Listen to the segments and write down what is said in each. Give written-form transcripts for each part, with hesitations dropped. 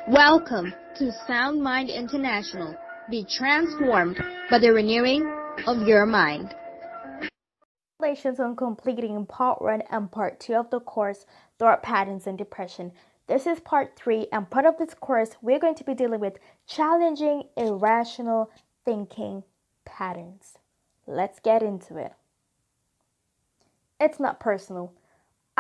Welcome to Sound Mind International. Be transformed by the renewing of your mind. Congratulations on completing part 1 and part 2 of the course, Thought Patterns and Depression. This is part 3, and part of this course, we're going to be dealing with challenging irrational thinking patterns. Let's get into it. It's not personal.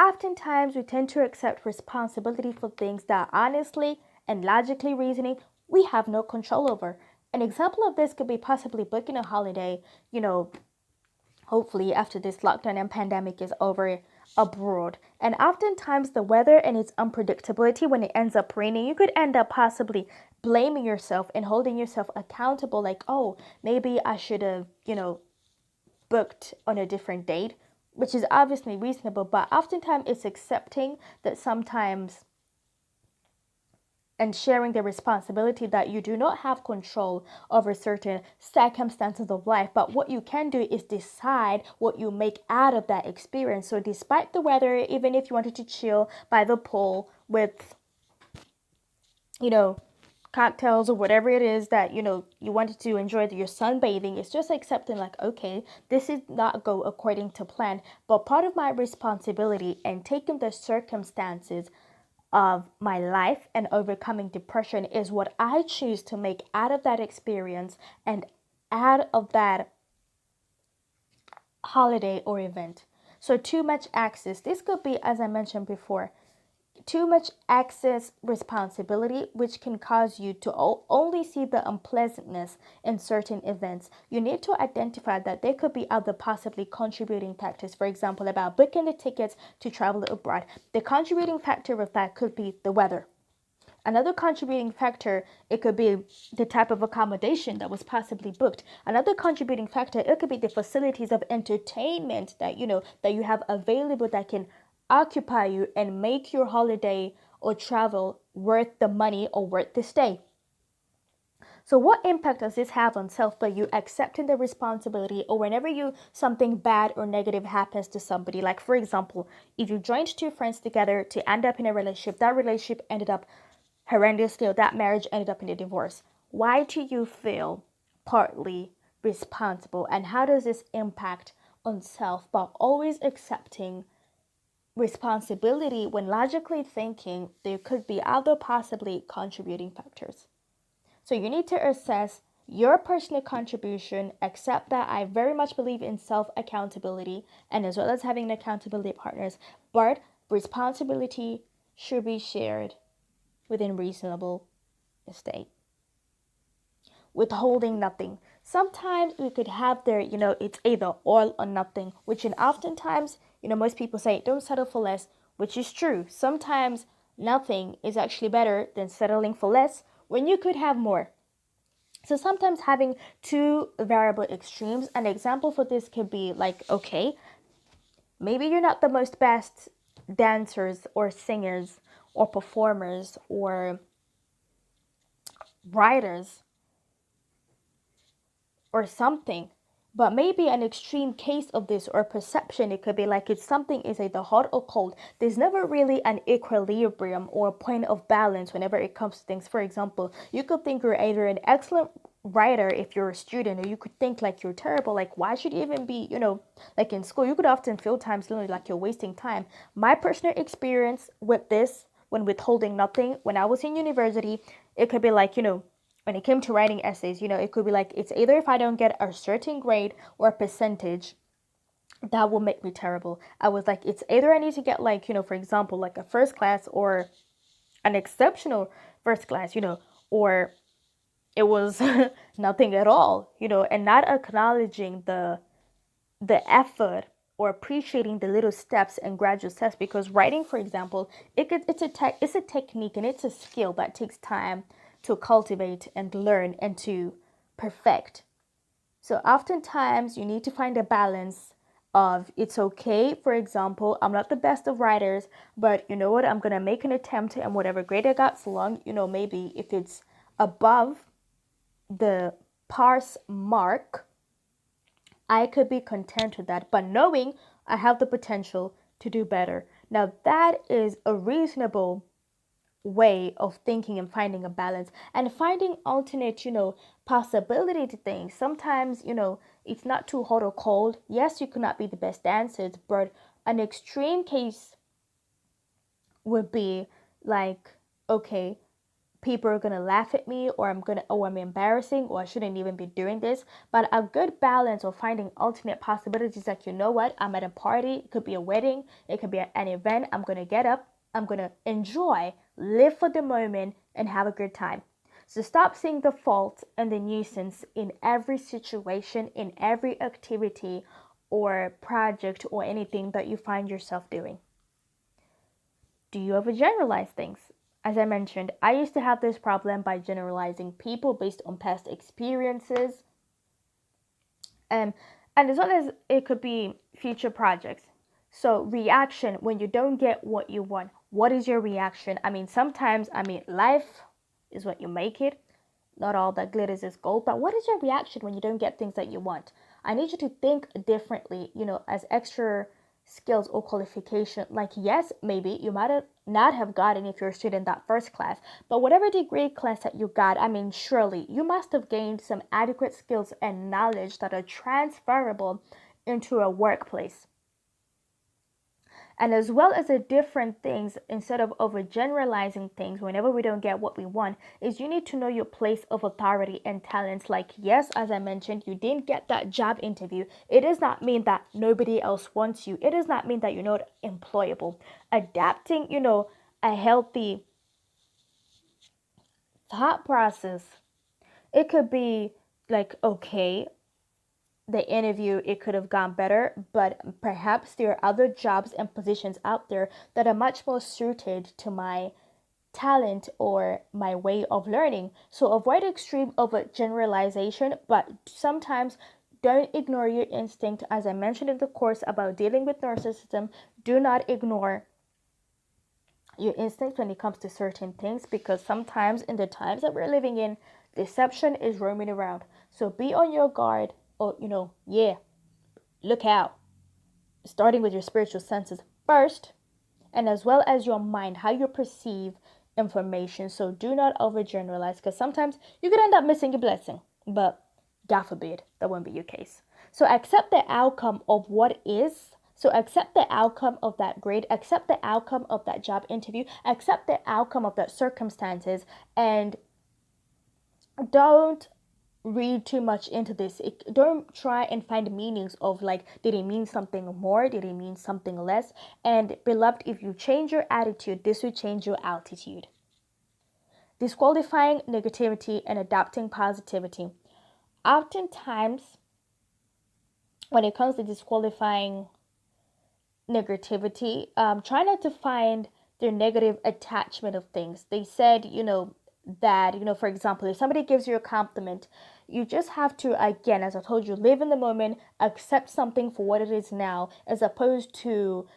Oftentimes, we tend to accept responsibility for things that honestly and logically reasoning, we have no control over. An example of this could be possibly booking a holiday, hopefully after this lockdown and pandemic is over abroad. And oftentimes the weather and its unpredictability, when it ends up raining, you could end up possibly blaming yourself and holding yourself accountable, like, oh, maybe I should have, booked on a different date, which is obviously reasonable, but oftentimes it's accepting that sometimes and sharing the responsibility that you do not have control over certain circumstances of life. But what you can do is decide what you make out of that experience. So despite the weather, even if you wanted to chill by the pool with, cocktails or whatever it is that, you wanted to enjoy your sunbathing, it's just accepting like, okay, this is not go according to plan. But part of my responsibility and taking the circumstances of my life and overcoming depression is what I choose to make out of that experience and out of that holiday or event. So too much access. This could be, as I mentioned before, too much access responsibility, which can cause you to only see the unpleasantness in certain events. You need to identify that there could be other possibly contributing factors. For example, about booking the tickets to travel abroad. The contributing factor of that could be the weather. Another contributing factor, it could be the type of accommodation that was possibly booked. Another contributing factor, it could be the facilities of entertainment that you have available that can occupy you and make your holiday or travel worth the money or worth the stay. So what impact does this have on self by you accepting the responsibility, or whenever something bad or negative happens to somebody? Like, for example, if you joined two friends together to end up in a relationship, that relationship ended up horrendously, or that marriage ended up in a divorce. Why do you feel partly responsible, and how does this impact on self by always accepting responsibility when logically thinking there could be other possibly contributing factors? So you need to assess your personal contribution, accept that I very much believe in self-accountability and as well as having accountability partners, but responsibility should be shared within reasonable state. Withholding nothing. Sometimes we could have it's either all or nothing, which in oftentimes, most people say don't settle for less, which is true. Sometimes nothing is actually better than settling for less when you could have more. So sometimes having two variable extremes, an example for this could be like, okay, maybe you're not the most best dancers or singers or performers or writers or something, but maybe an extreme case of this or perception, it could be like it's something is either hot or cold. There's never really an equilibrium or a point of balance whenever it comes to things. For example, you could think you're either an excellent writer if you're a student, or you could think like you're terrible. Like, why should you even be, like in school, you could often feel times literally like you're wasting time. My personal experience with this, when withholding nothing, when I was in university, it could be like, when it came to writing essays, it could be like, it's either if I don't get a certain grade or a percentage, that will make me terrible. I was like, it's either I need to get like, for example, like a first class or an exceptional first class, or it was nothing at all, and not acknowledging the effort or appreciating the little steps and gradual steps. Because writing, for example, it's a technique and it's a skill that takes time to cultivate and learn and to perfect. So oftentimes you need to find a balance of, it's okay, for example, I'm not the best of writers, but you know what, I'm going to make an attempt, and whatever grade I got, so long, maybe if it's above the parse mark, I could be content with that, but knowing I have the potential to do better. Now that is a reasonable way of thinking and finding a balance and finding alternate, possibility to things. Sometimes, it's not too hot or cold. Yes, you could not be the best dancers, but an extreme case would be like, okay, people are gonna laugh at me, or I'm embarrassing, or I shouldn't even be doing this. But a good balance of finding alternate possibilities, like, you know what, I'm at a party, it could be a wedding, it could be an event, I'm gonna get up, I'm gonna enjoy, live for the moment, and have a good time. So stop seeing the fault and the nuisance in every situation, in every activity or project or anything that you find yourself doing. Do you overgeneralize things? As I mentioned, I used to have this problem by generalizing people based on past experiences. And as well as it could be future projects. So, reaction when you don't get what you want. What is your reaction? Sometimes, life is what you make it. Not all that glitters is gold, but what is your reaction when you don't get things that you want? I need you to think differently, as extra skills or qualification. Like, yes, maybe you might have not have gotten if you're a student that first class, but whatever degree class that you got, surely you must have gained some adequate skills and knowledge that are transferable into a workplace. And as well as the different things, instead of overgeneralizing things whenever we don't get what we want, is you need to know your place of authority and talents. Like, yes, as I mentioned, you didn't get that job interview. It does not mean that nobody else wants you. It does not mean that you're not employable. Adapting, a healthy thought process. It could be like, okay, the interview, it could have gone better, but perhaps there are other jobs and positions out there that are much more suited to my talent or my way of learning. So avoid extreme over generalization, but sometimes don't ignore your instinct. As I mentioned in the course about dealing with narcissism, do not ignore your instinct when it comes to certain things, because sometimes in the times that we're living in, deception is roaming around. So be on your guard, or look out, starting with your spiritual senses first, and as well as your mind, how you perceive information. So do not overgeneralize, because sometimes you could end up missing a blessing, but God forbid that won't be your case. So accept the outcome of what is. So accept the outcome of that grade, accept the outcome of that job interview, accept the outcome of that circumstances, and don't read too much into this. Don't try and find meanings of, like, did it mean something more, did it mean something less? And beloved, if you change your attitude, this will change your altitude. Disqualifying negativity and adopting positivity. Oftentimes when it comes to disqualifying negativity, try not to find their negative attachment of things. They said, that, for example, if somebody gives you a compliment, you just have to, again, as I told you, live in the moment, accept something for what it is now, as opposed to,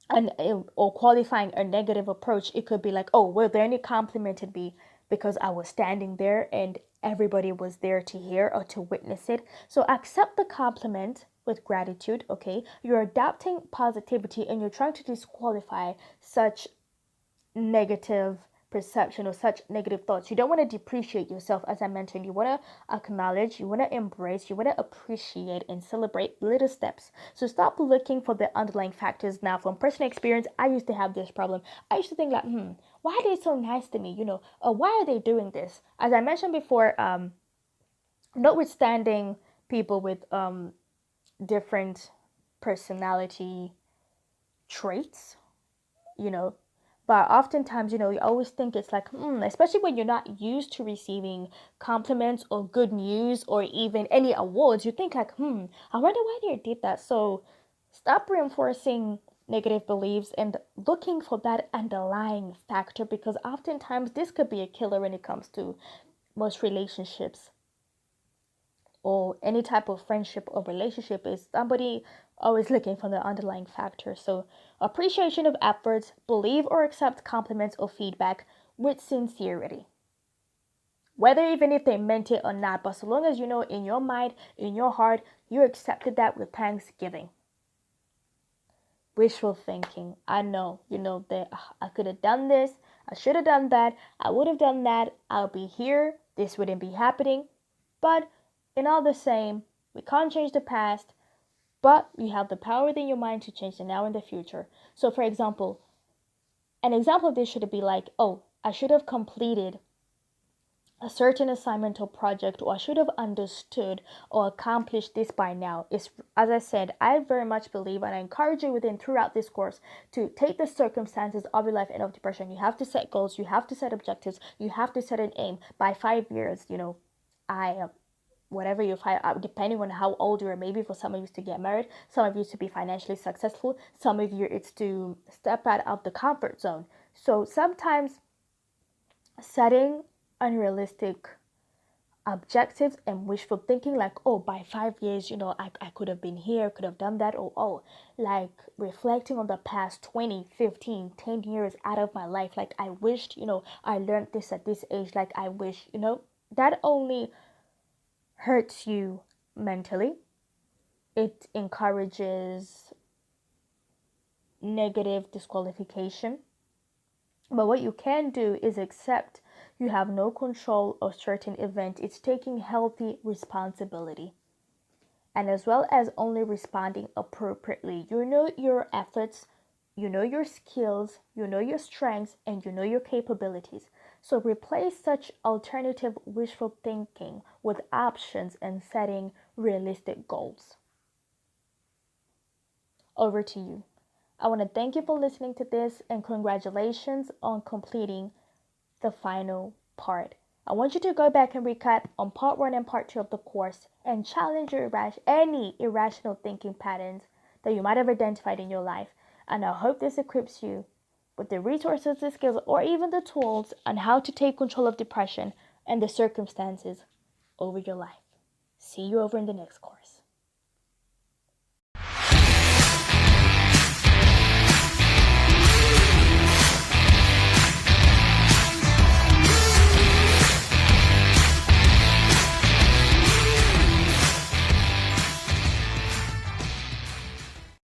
or qualifying a negative approach. It could be like, oh, well, they only complimented me because I was standing there and everybody was there to hear or to witness it. So accept the compliment with gratitude, okay? You're adopting positivity and you're trying to disqualify such negative perception or such negative thoughts. You don't want to depreciate yourself. As I mentioned, you want to acknowledge, you want to embrace, you want to appreciate and celebrate little steps. So stop looking for the underlying factors. Now, from personal experience, I used to have this problem. I used to think like, why are they so nice to me? Why are they doing this? As I mentioned before, notwithstanding people with different personality traits, but oftentimes, you always think it's like, especially when you're not used to receiving compliments or good news or even any awards, you think like, I wonder why they did that. So stop reinforcing negative beliefs and looking for that underlying factor, because oftentimes this could be a killer when it comes to most relationships or any type of friendship or relationship, is somebody always looking for the underlying factor. So appreciation of efforts, believe or accept compliments or feedback with sincerity, whether even if they meant it or not, but so long as in your mind, in your heart, you accepted that with thanksgiving. wishful thinking. I know, that I could have done this, I should have done that, I would have done that, I'll be here, this wouldn't be happening. But in all the same, we can't change the past, but you have the power within your mind to change the now and the future. So, for example, an example of this should be like, oh, I should have completed a certain assignment or project, or I should have understood or accomplished this by now. Is, as I said, I very much believe, and I encourage you throughout this course, to take the circumstances of your life and of depression. You have to set goals, you have to set objectives, you have to set an aim. By 5 years, I whatever you find, depending on how old you are. Maybe for some of you it's to get married, some of you it's to be financially successful, some of you it's to step out of the comfort zone. So sometimes setting unrealistic objectives and wishful thinking, like, oh, by 5 years, I could have been here, could have done that, or oh, like reflecting on the past 20, 15, 10 years out of my life, like I wished, I learned this at this age, like I wish, that only hurts you mentally. It encourages negative disqualification. But what you can do is accept you have no control of certain event. It's taking healthy responsibility. And as well as only responding appropriately. You know your efforts, you know your skills, you know your strengths, and you know your capabilities. So replace such alternative wishful thinking with options and setting realistic goals. Over to you. I want to thank you for listening to this, and congratulations on completing the final part. I want you to go back and recap on part 1 and part 2 of the course and challenge any irrational thinking patterns that you might have identified in your life. And I hope this equips you with the resources, the skills, or even the tools on how to take control of depression and the circumstances over your life. See you over in the next course.